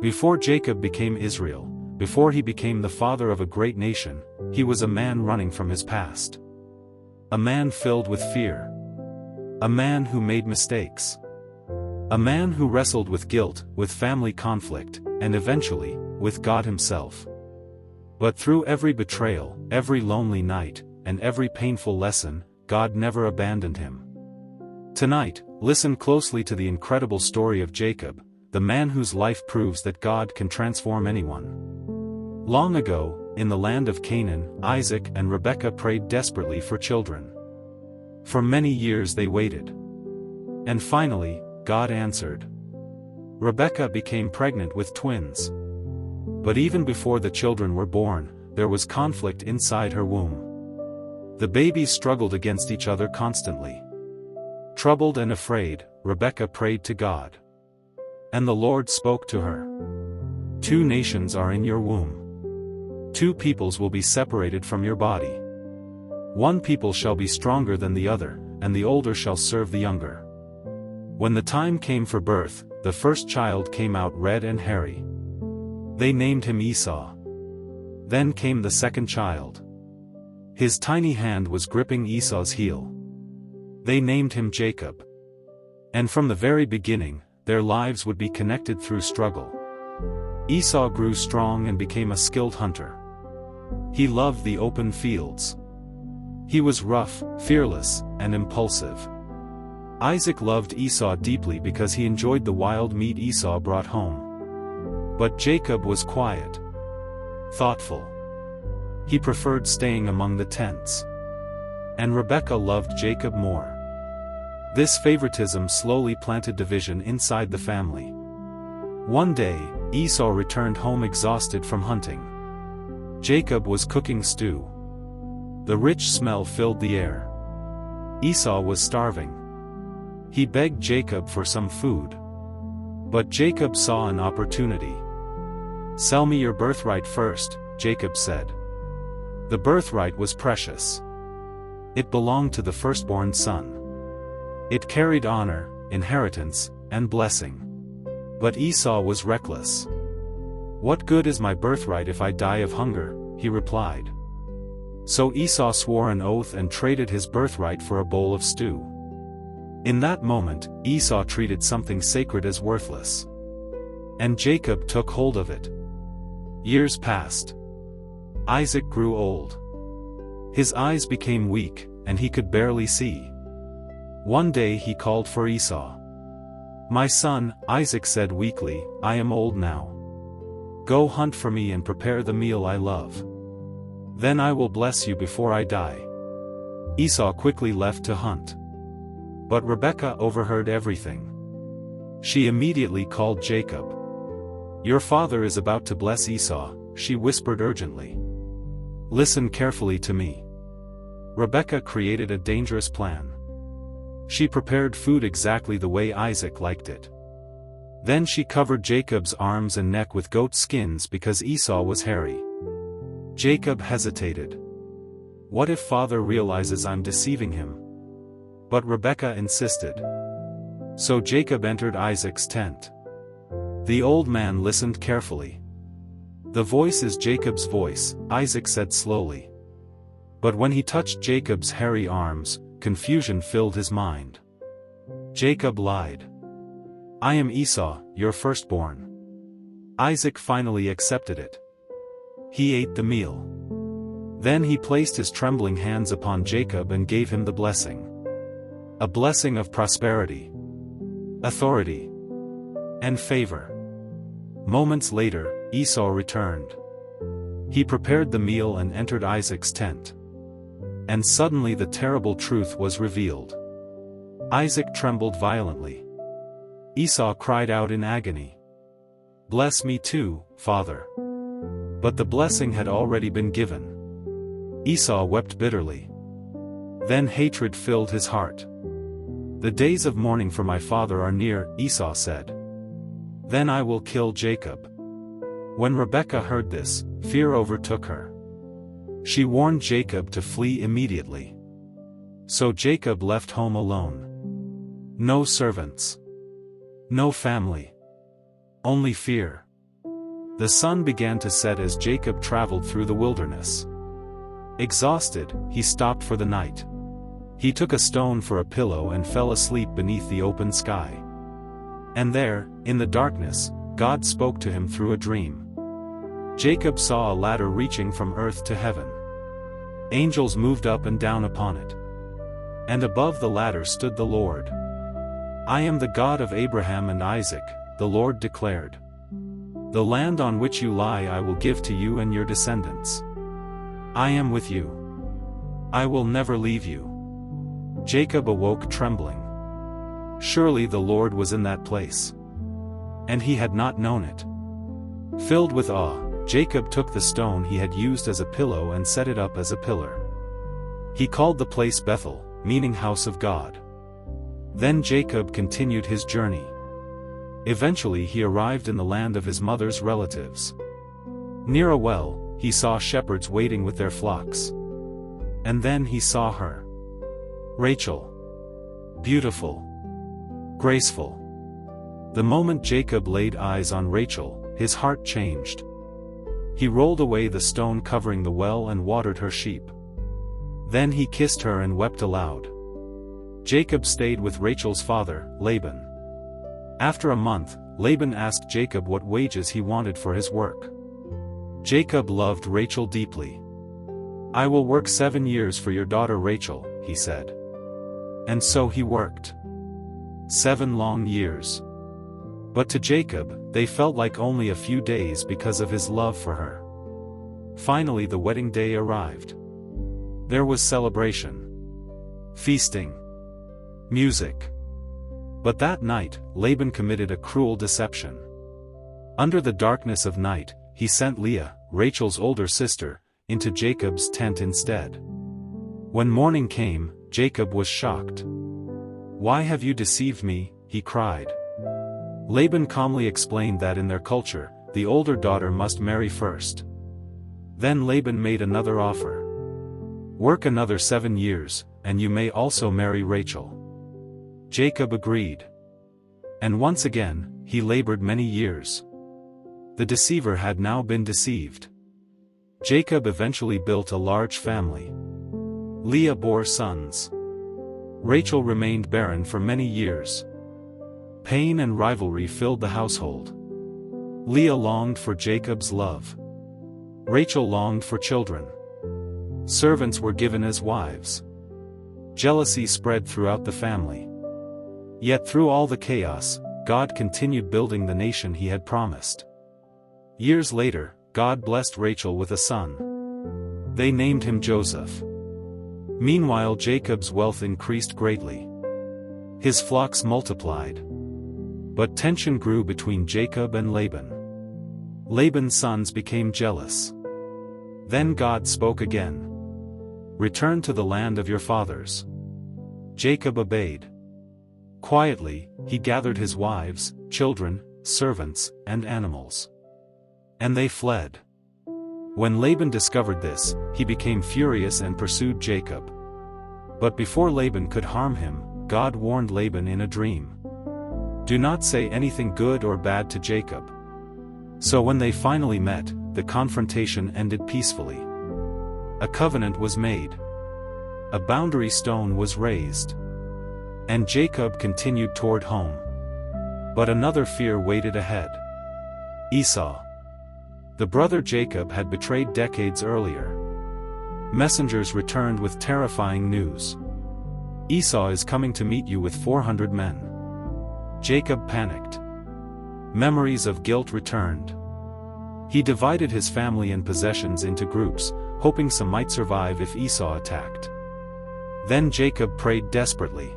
Before Jacob became Israel, before he became the father of a great nation, he was a man running from his past. A man filled with fear. A man who made mistakes. A man who wrestled with guilt, with family conflict, and eventually, with God himself. But through every betrayal, every lonely night, and every painful lesson, God never abandoned him. Tonight, listen closely to the incredible story of Jacob, the man whose life proves that God can transform anyone. Long ago, in the land of Canaan, Isaac and Rebekah prayed desperately for children. For many years they waited. And finally, God answered. Rebekah became pregnant with twins. But even before the children were born, there was conflict inside her womb. The babies struggled against each other constantly. Troubled and afraid, Rebekah prayed to God. And the Lord spoke to her. 2 nations are in your womb. 2 peoples will be separated from your body. 1 people shall be stronger than the other, and the older shall serve the younger. When the time came for birth, the first child came out red and hairy. They named him Esau. Then came the second child. His tiny hand was gripping Esau's heel. They named him Jacob. And from the very beginning, their lives would be connected through struggle. Esau grew strong and became a skilled hunter. He loved the open fields. He was rough, fearless, and impulsive. Isaac loved Esau deeply because he enjoyed the wild meat Esau brought home. But Jacob was quiet, thoughtful. He preferred staying among the tents. And Rebekah loved Jacob more. This favoritism slowly planted division inside the family. One day, Esau returned home exhausted from hunting. Jacob was cooking stew. The rich smell filled the air. Esau was starving. He begged Jacob for some food. But Jacob saw an opportunity. "Sell me your birthright first," Jacob said. The birthright was precious. It belonged to the firstborn son. It carried honor, inheritance, and blessing. But Esau was reckless. "What good is my birthright if I die of hunger?" he replied. So Esau swore an oath and traded his birthright for a bowl of stew. In that moment, Esau treated something sacred as worthless. And Jacob took hold of it. Years passed. Isaac grew old. His eyes became weak, and he could barely see. One day he called for Esau. "My son," Isaac said weakly, "I am old now. Go hunt for me and prepare the meal I love. Then I will bless you before I die." Esau quickly left to hunt. But Rebekah overheard everything. She immediately called Jacob. "Your father is about to bless Esau," she whispered urgently. "Listen carefully to me." Rebekah created a dangerous plan. She prepared food exactly the way Isaac liked it. Then she covered Jacob's arms and neck with goat skins because Esau was hairy. Jacob hesitated. What if father realizes I'm deceiving him? But Rebekah insisted. So Jacob entered Isaac's tent. The old man listened carefully. "The voice is Jacob's voice," Isaac said slowly. But when he touched Jacob's hairy arms, confusion filled his mind. Jacob lied. "I am Esau, your firstborn." Isaac finally accepted it. He ate the meal. Then he placed his trembling hands upon Jacob and gave him the blessing. A blessing of prosperity, authority, and favor. Moments later, Esau returned. He prepared the meal and entered Isaac's tent. And suddenly the terrible truth was revealed. Isaac trembled violently. Esau cried out in agony. "Bless me too, father." But the blessing had already been given. Esau wept bitterly. Then hatred filled his heart. "The days of mourning for my father are near," Esau said. "Then I will kill Jacob." When Rebekah heard this, fear overtook her. She warned Jacob to flee immediately. So Jacob left home alone. No servants. No family. Only fear. The sun began to set as Jacob traveled through the wilderness. Exhausted, he stopped for the night. He took a stone for a pillow and fell asleep beneath the open sky. And there, in the darkness, God spoke to him through a dream. Jacob saw a ladder reaching from earth to heaven. Angels moved up and down upon it. And above the ladder stood the Lord. "I am the God of Abraham and Isaac," the Lord declared. "The land on which you lie I will give to you and your descendants. I am with you. I will never leave you." Jacob awoke trembling. Surely the Lord was in that place. And he had not known it. Filled with awe, Jacob took the stone he had used as a pillow and set it up as a pillar. He called the place Bethel, meaning house of God. Then Jacob continued his journey. Eventually he arrived in the land of his mother's relatives. Near a well, he saw shepherds waiting with their flocks. And then he saw her. Rachel. Beautiful. Graceful. The moment Jacob laid eyes on Rachel, his heart changed. He rolled away the stone covering the well and watered her sheep. Then he kissed her and wept aloud. Jacob stayed with Rachel's father, Laban. After a month, Laban asked Jacob what wages he wanted for his work. Jacob loved Rachel deeply. "I will work 7 years for your daughter Rachel," he said. And so he worked. 7 long years. But to Jacob, they felt like only a few days because of his love for her. Finally the wedding day arrived. There was celebration. Feasting. Music. But that night, Laban committed a cruel deception. Under the darkness of night, he sent Leah, Rachel's older sister, into Jacob's tent instead. When morning came, Jacob was shocked. "Why have you deceived me?" he cried. Laban calmly explained that in their culture, the older daughter must marry first. Then Laban made another offer. "Work another 7 years, and you may also marry Rachel." Jacob agreed. And once again, he labored many years. The deceiver had now been deceived. Jacob eventually built a large family. Leah bore sons. Rachel remained barren for many years. Pain and rivalry filled the household. Leah longed for Jacob's love. Rachel longed for children. Servants were given as wives. Jealousy spread throughout the family. Yet through all the chaos, God continued building the nation he had promised. Years later, God blessed Rachel with a son. They named him Joseph. Meanwhile Jacob's wealth increased greatly. His flocks multiplied. But tension grew between Jacob and Laban. Laban's sons became jealous. Then God spoke again. "Return to the land of your fathers." Jacob obeyed. Quietly, he gathered his wives, children, servants, and animals. And they fled. When Laban discovered this, he became furious and pursued Jacob. But before Laban could harm him, God warned Laban in a dream. "Do not say anything good or bad to Jacob." So when they finally met, the confrontation ended peacefully. A covenant was made. A boundary stone was raised. And Jacob continued toward home. But another fear waited ahead. Esau. The brother Jacob had betrayed decades earlier. Messengers returned with terrifying news. "Esau is coming to meet you with 400 men." Jacob panicked. Memories of guilt returned. He divided his family and possessions into groups, hoping some might survive if Esau attacked. Then Jacob prayed desperately.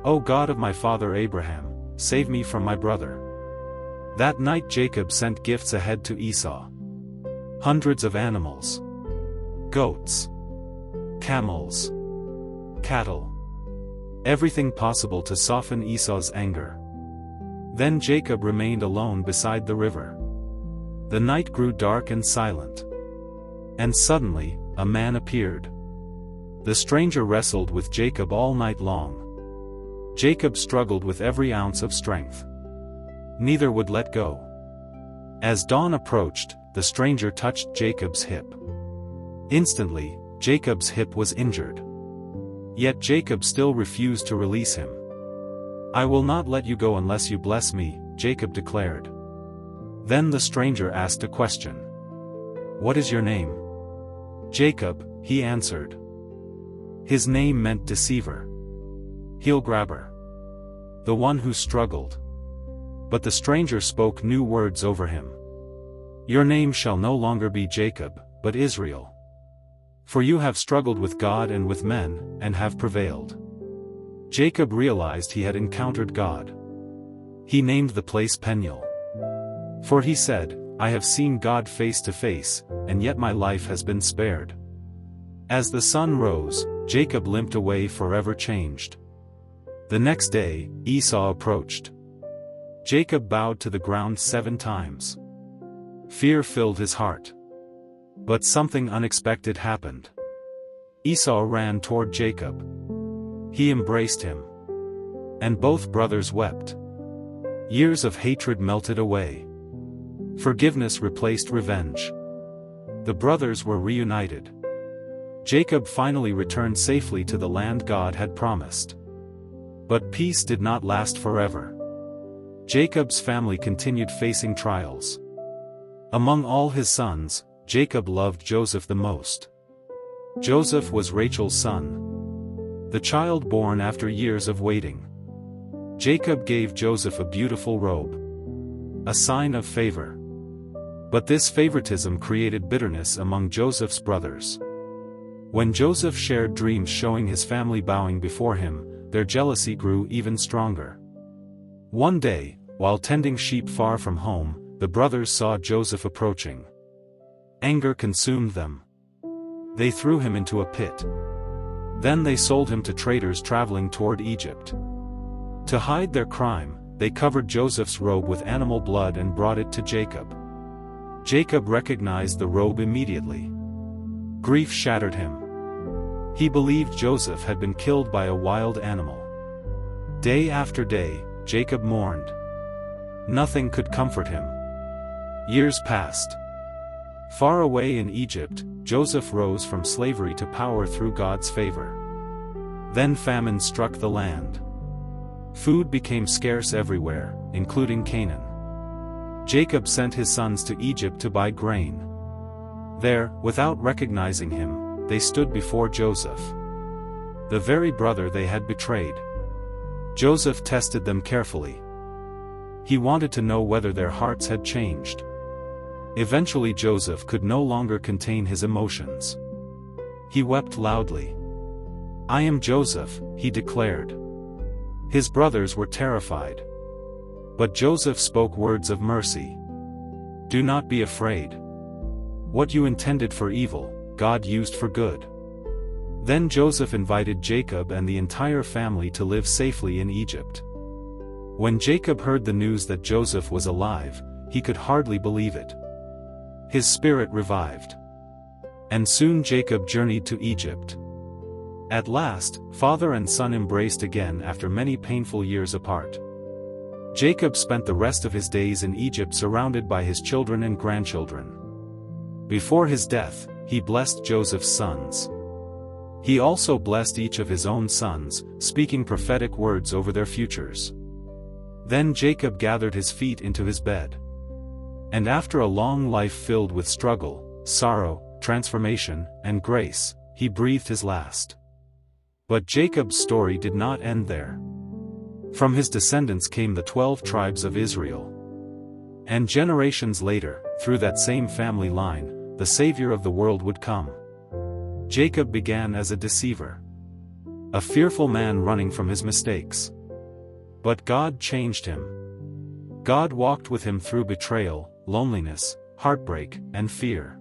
"O God of my father Abraham, save me from my brother." That night Jacob sent gifts ahead to Esau. Hundreds of animals. Goats. Camels. Cattle. Everything possible to soften Esau's anger. Then Jacob remained alone beside the river. The night grew dark and silent. And suddenly, a man appeared. The stranger wrestled with Jacob all night long. Jacob struggled with every ounce of strength. Neither would let go. As dawn approached, the stranger touched Jacob's hip. Instantly, Jacob's hip was injured. Yet Jacob still refused to release him. "I will not let you go unless you bless me," Jacob declared. Then the stranger asked a question. "What is your name?" "Jacob," he answered. His name meant deceiver. Heel grabber. The one who struggled. But the stranger spoke new words over him. "Your name shall no longer be Jacob, but Israel. For you have struggled with God and with men, and have prevailed." Jacob realized he had encountered God. He named the place Peniel. For he said, "I have seen God face to face, and yet my life has been spared." As the sun rose, Jacob limped away forever changed. The next day, Esau approached. Jacob bowed to the ground 7 times. Fear filled his heart. But something unexpected happened. Esau ran toward Jacob. He embraced him. And both brothers wept. Years of hatred melted away. Forgiveness replaced revenge. The brothers were reunited. Jacob finally returned safely to the land God had promised. But peace did not last forever. Jacob's family continued facing trials. Among all his sons, Jacob loved Joseph the most. Joseph was Rachel's son, the child born after years of waiting. Jacob gave Joseph a beautiful robe, a sign of favor. But this favoritism created bitterness among Joseph's brothers. When Joseph shared dreams showing his family bowing before him, their jealousy grew even stronger. One day, while tending sheep far from home, the brothers saw Joseph approaching. Anger consumed them. They threw him into a pit. Then they sold him to traders traveling toward Egypt. To hide their crime, they covered Joseph's robe with animal blood and brought it to Jacob. Jacob recognized the robe immediately. Grief shattered him. He believed Joseph had been killed by a wild animal. Day after day, Jacob mourned. Nothing could comfort him. Years passed. Far away in Egypt, Joseph rose from slavery to power through God's favor. Then famine struck the land. Food became scarce everywhere, including Canaan. Jacob sent his sons to Egypt to buy grain. There, without recognizing him, they stood before Joseph, the very brother they had betrayed. Joseph tested them carefully. He wanted to know whether their hearts had changed. Eventually Joseph could no longer contain his emotions. He wept loudly. "I am Joseph," he declared. His brothers were terrified. But Joseph spoke words of mercy. "Do not be afraid. What you intended for evil, God used for good." Then Joseph invited Jacob and the entire family to live safely in Egypt. When Jacob heard the news that Joseph was alive, he could hardly believe it. His spirit revived. And soon Jacob journeyed to Egypt. At last, father and son embraced again after many painful years apart. Jacob spent the rest of his days in Egypt surrounded by his children and grandchildren. Before his death, he blessed Joseph's sons. He also blessed each of his own sons, speaking prophetic words over their futures. Then Jacob gathered his feet into his bed. And after a long life filled with struggle, sorrow, transformation, and grace, he breathed his last. But Jacob's story did not end there. From his descendants came the 12 tribes of Israel. And generations later, through that same family line, the Savior of the world would come. Jacob began as a deceiver, a fearful man running from his mistakes. But God changed him. God walked with him through betrayal, loneliness, heartbreak, and fear.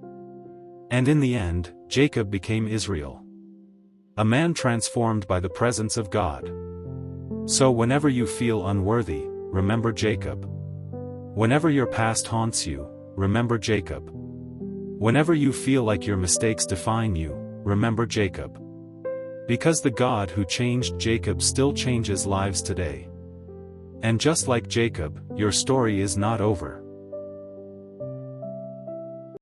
And in the end, Jacob became Israel, a man transformed by the presence of God. So whenever you feel unworthy, remember Jacob. Whenever your past haunts you, remember Jacob. Whenever you feel like your mistakes define you, remember Jacob. Because the God who changed Jacob still changes lives today. And just like Jacob, your story is not over.